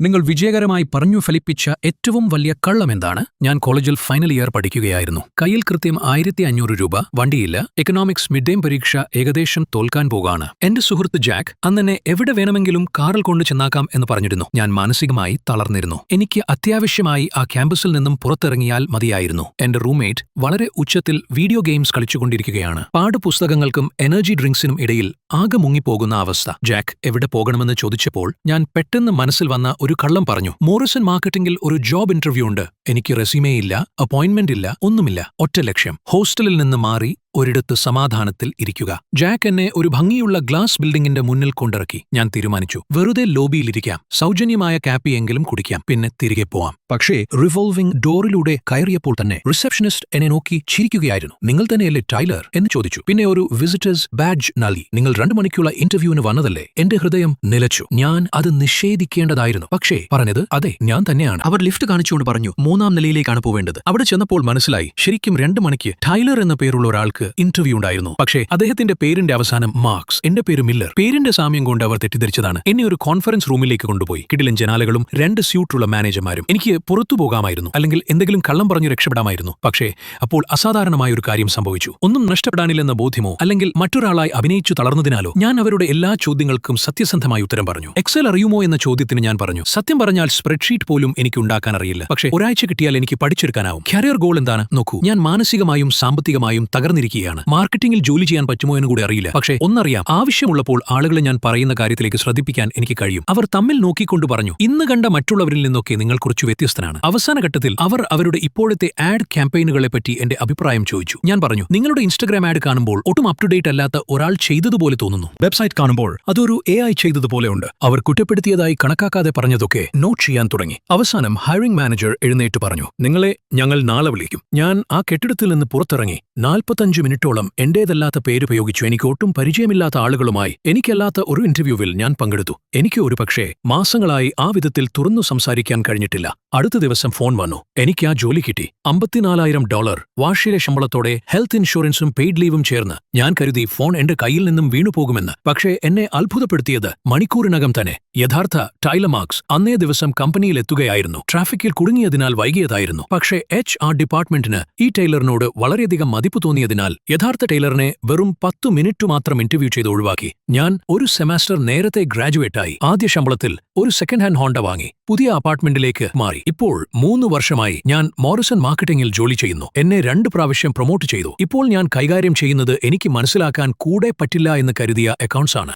നിങ്ങൾ വിജയകരമായി പറഞ്ഞു ഫലിപ്പിച്ച ഏറ്റവും വലിയ കള്ളമെന്താണ്? ഞാൻ കോളേജിൽ ഫൈനൽ ഇയർ പഠിക്കുകയായിരുന്നു. കയ്യിൽ കൃത്യം 1500 രൂപ, വണ്ടിയില്ല, എക്കണോമിക്സ് മിഡ് ടൈം പരീക്ഷ ഏകദേശം തോൽക്കാൻ പോകാണ്. എന്റെ സുഹൃത്ത് ജാക്ക് അന്നെന്നെ എവിടെ വേണമെങ്കിലും കാറിൽ കൊണ്ടു ചെന്നാക്കാം എന്ന് പറഞ്ഞിരുന്നു. ഞാൻ മാനസികമായി തളർന്നിരുന്നു. എനിക്ക് അത്യാവശ്യമായി ആ ക്യാമ്പസിൽ നിന്നും പുറത്തിറങ്ങിയാൽ മതിയായിരുന്നു. എന്റെ റൂംമേറ്റ് വളരെ ഉച്ചത്തിൽ വീഡിയോ ഗെയിംസ് കളിച്ചുകൊണ്ടിരിക്കുകയാണ്. പാഠപുസ്തകങ്ങൾക്കും എനർജി ഡ്രിങ്ക്സിനും ഇടയിൽ ആകെ മുങ്ങിപ്പോകുന്ന അവസ്ഥ. ജാക്ക് എവിടെ പോകണമെന്ന് ചോദിച്ചപ്പോൾ ഞാൻ പെട്ടെന്ന് മനസ്സിൽ വന്ന ഒരു കള്ളം പറഞ്ഞു. മോറിസൺ മാർക്കറ്റിംഗിൽ ഒരു ജോബ് ഇന്റർവ്യൂ ഉണ്ട്. എനിക്ക് റെസ്യൂമേ ഇല്ല, അപ്പോയിന്റ്മെന്റ് ഇല്ല, ഒന്നുമില്ല. ഒറ്റ ലക്ഷ്യം, ഹോസ്റ്റലിൽ നിന്ന് മാറി ഒരിടത്ത് സമാധാനത്തിൽ ഇരിക്കുക. ജാക്ക് എന്നെ ഒരു ഭംഗിയുള്ള ഗ്ലാസ് ബിൽഡിംഗിന്റെ മുന്നിൽ കൊണ്ടിറക്കി. ഞാൻ തീരുമാനിച്ചു, വെറുതെ ലോബിയിലിരിക്കാം, സൗജന്യമായ കാപ്പിയെങ്കിലും കുടിക്കാം, പിന്നെ തിരികെ പോവാം. പക്ഷേ റിവോൾവിംഗ് ഡോറിലൂടെ കയറിയപ്പോൾ തന്നെ റിസപ്ഷനിസ്റ്റ് എന്നെ നോക്കി ചിരിക്കുകയായിരുന്നു. നിങ്ങൾ തന്നെയല്ലേ ടൈലർ എന്ന് ചോദിച്ചു. പിന്നെ ഒരു വിസിറ്റേഴ്സ് ബാഡ്ജ് നൽകി. നിങ്ങൾ 2 മണിക്കുള്ള ഇന്റർവ്യൂവിന് വന്നതല്ലേ? എന്റെ ഹൃദയം നിലച്ചു. ഞാൻ അത് നിഷേധിക്കേണ്ടതായിരുന്നു. പക്ഷേ പറഞ്ഞത് അതെ, ഞാൻ തന്നെയാണ്. അവർ ലിഫ്റ്റ് കാണിച്ചുകൊണ്ട് പറഞ്ഞു, 3-ാം നിലയിലേക്കാണ് പോവേണ്ടത്. അവിടെ ചെന്നപ്പോൾ മനസ്സിലായി, ശരിക്കും 2 മണിക്ക് ടൈലർ എന്ന പേരുള്ള ഒരാൾക്ക് ഇന്റർവ്യൂ ഉണ്ടായിരുന്നു. പക്ഷേ അദ്ദേഹത്തിന്റെ പേരിന്റെ അവസാനം മാർക്സ്, എന്റെ പേര് മില്ലർ. പേരിന്റെ സാമ്യം കൊണ്ട് അവർ തെറ്റിദ്ധരിച്ചതാണ്. എന്നെ ഒരു കോൺഫറൻസ് റൂമിലേക്ക് കൊണ്ടുപോയി. കിടിലൻ ജനാലകളും 2 സ്യൂട്ടുള്ള മാനേജർമാരും. എനിക്ക് പുറത്തു പോകാമായിരുന്നു, അല്ലെങ്കിൽ എന്തെങ്കിലും കള്ളം പറഞ്ഞു രക്ഷപ്പെടാമായിരുന്നു. പക്ഷേ അപ്പോൾ അസാധാരണമായ ഒരു കാര്യം സംഭവിച്ചു. ഒന്നും നഷ്ടപ്പെടാനില്ലെന്ന ബോധ്യമോ അല്ലെങ്കിൽ മറ്റൊരാളായി അഭിനയിച്ചു തളർന്നതിനാലോ ഞാൻ അവരുടെ എല്ലാ ചോദ്യങ്ങൾക്കും സത്യസന്ധമായി ഉത്തരം പറഞ്ഞു. എക്സൽ അറിയുമോ എന്ന ചോദ്യത്തിന് ഞാൻ പറഞ്ഞു, സത്യം പറഞ്ഞാൽ സ്പ്രെഡ്ഷീറ്റ് പോലും എനിക്ക് ഉണ്ടാക്കാൻ അറിയില്ല. പക്ഷേ ഒരാഴ്ച കിട്ടിയാൽ എനിക്ക് പഠിച്ചെടുക്കാനാവും. കരിയർ ഗോൾ എന്താണ്? നോക്കൂ, ഞാൻ മാനസികമായും സാമ്പത്തികമായും തകർന്നിരിക്കുകയാണ്. മാർക്കറ്റിംഗിൽ ജോലി ചെയ്യാൻ പറ്റുമോ എന്ന് കൂടി അറിയില്ല. പക്ഷേ ഒന്നറിയാം, ആവശ്യമുള്ളപ്പോൾ ആളുകളെ ഞാൻ പറയുന്ന കാര്യത്തിലേക്ക് ശ്രദ്ധിപ്പിക്കാൻ എനിക്ക് കഴിയും. അവർ തമ്മിൽ നോക്കിക്കൊണ്ട് പറഞ്ഞു, ഇന്ന് കണ്ട മറ്റുള്ളവരിൽ നിന്നൊക്കെ നിങ്ങൾ കുറച്ച് വ്യത്യസ്തനാണ്. അവസാന ഘട്ടത്തിൽ അവർ അവരുടെ ഇപ്പോഴത്തെ ആഡ് ക്യാമ്പയിനുകളെ പറ്റി എന്റെ അഭിപ്രായം ചോദിച്ചു. ഞാൻ പറഞ്ഞു, നിങ്ങളുടെ ഇൻസ്റ്റഗ്രാം ആഡ് കാണുമ്പോൾ ഒട്ടും അപ് ടു ഡേറ്റ് അല്ലാത്ത ഒരാൾ ചെയ്തതുപോലെ തോന്നുന്നു. വെബ്സൈറ്റ് കാണുമ്പോൾ അതൊരു AI ചെയ്തതുപോലെ ഉണ്ട്. അവർ കുറ്റപ്പെടുത്തിയതായി കണക്കാക്കാതെ പറഞ്ഞതൊക്കെ നോട്ട് ചെയ്യാൻ തുടങ്ങി. അവസാനം ഹയറിംഗ് മാനേജർ എഴുന്നേറ്റ് പറഞ്ഞു, നിങ്ങളെ ഞങ്ങൾ നാളെ വിളിക്കും. ഞാൻ ആ കെട്ടിടത്തിൽ നിന്ന് പുറത്തിറങ്ങി 45 മിനിറ്റോളം എന്റേതല്ലാത്ത പേരുപയോഗിച്ചു. എനിക്ക് ഒട്ടും പരിചയമില്ലാത്ത ആളുകളുമായി എനിക്കല്ലാത്ത ഒരു ഇന്റർവ്യൂവിൽ ഞാൻ പങ്കെടുത്തു. എനിക്ക് ഒരു പക്ഷേ മാസങ്ങളായി ആ വിധത്തിൽ തുറന്നു സംസാരിക്കാൻ കഴിഞ്ഞിട്ടില്ല. അടുത്ത ദിവസം ഫോൺ വന്നു. എനിക്ക് ആ ജോലി കിട്ടി. $54,000 വാർഷിക ശമ്പളത്തോടെ ഹെൽത്ത് ഇൻഷുറൻസും പെയ്ഡ് ലീവും ചേർന്ന്. ഞാൻ കരുതി ഫോൺ എന്റെ കയ്യിൽ നിന്നും വീണുപോകുമെന്ന്. പക്ഷേ എന്നെ അത്ഭുതപ്പെടുത്തിയത് മണിക്കൂറിനകം തന്നെ യഥാർത്ഥ ടൈലർ മാർക്സ് അന്നേ ദിവസം കമ്പനിയിൽ എത്തുകയായിരുന്നു. ട്രാഫിക്കിൽ കുടുങ്ങിയതിനാൽ വൈകിയതായിരുന്നു. പക്ഷേ HR ഡിപ്പാർട്ട്മെന്റിന് ഈ ടൈലറിനോട് വളരെയധികം മതിപ്പ് തോന്നിയതിനാൽ യഥാർത്ഥ ടൈലറിനെ വെറും 10 മിനിറ്റ് മാത്രം ഇന്റർവ്യൂ ചെയ്ത് ഒഴിവാക്കി. ഞാൻ ഒരു സെമസ്റ്റർ നേരത്തെ ഗ്രാജുവേറ്റായി. ആദ്യ ശമ്പളത്തിൽ ഒരു സെക്കൻഡ് ഹാൻഡ് ഹോണ്ട വാങ്ങി. പുതിയ അപ്പാർട്ട്മെന്റിലേക്ക് മാറി. ഇപ്പോൾ 3 വർഷമായി ഞാൻ മോറിസൺ മാർക്കറ്റിംഗിൽ ജോലി ചെയ്യുന്നു. എന്നെ 2 പ്രാവശ്യം പ്രൊമോട്ട് ചെയ്തു. ഇപ്പോൾ ഞാൻ കൈകാര്യം ചെയ്യുന്നത് എനിക്ക് മനസ്സിലാക്കാൻ കൂടെ പറ്റില്ല എന്ന് കരുതിയ അക്കൗണ്ട്സ് ആണ്.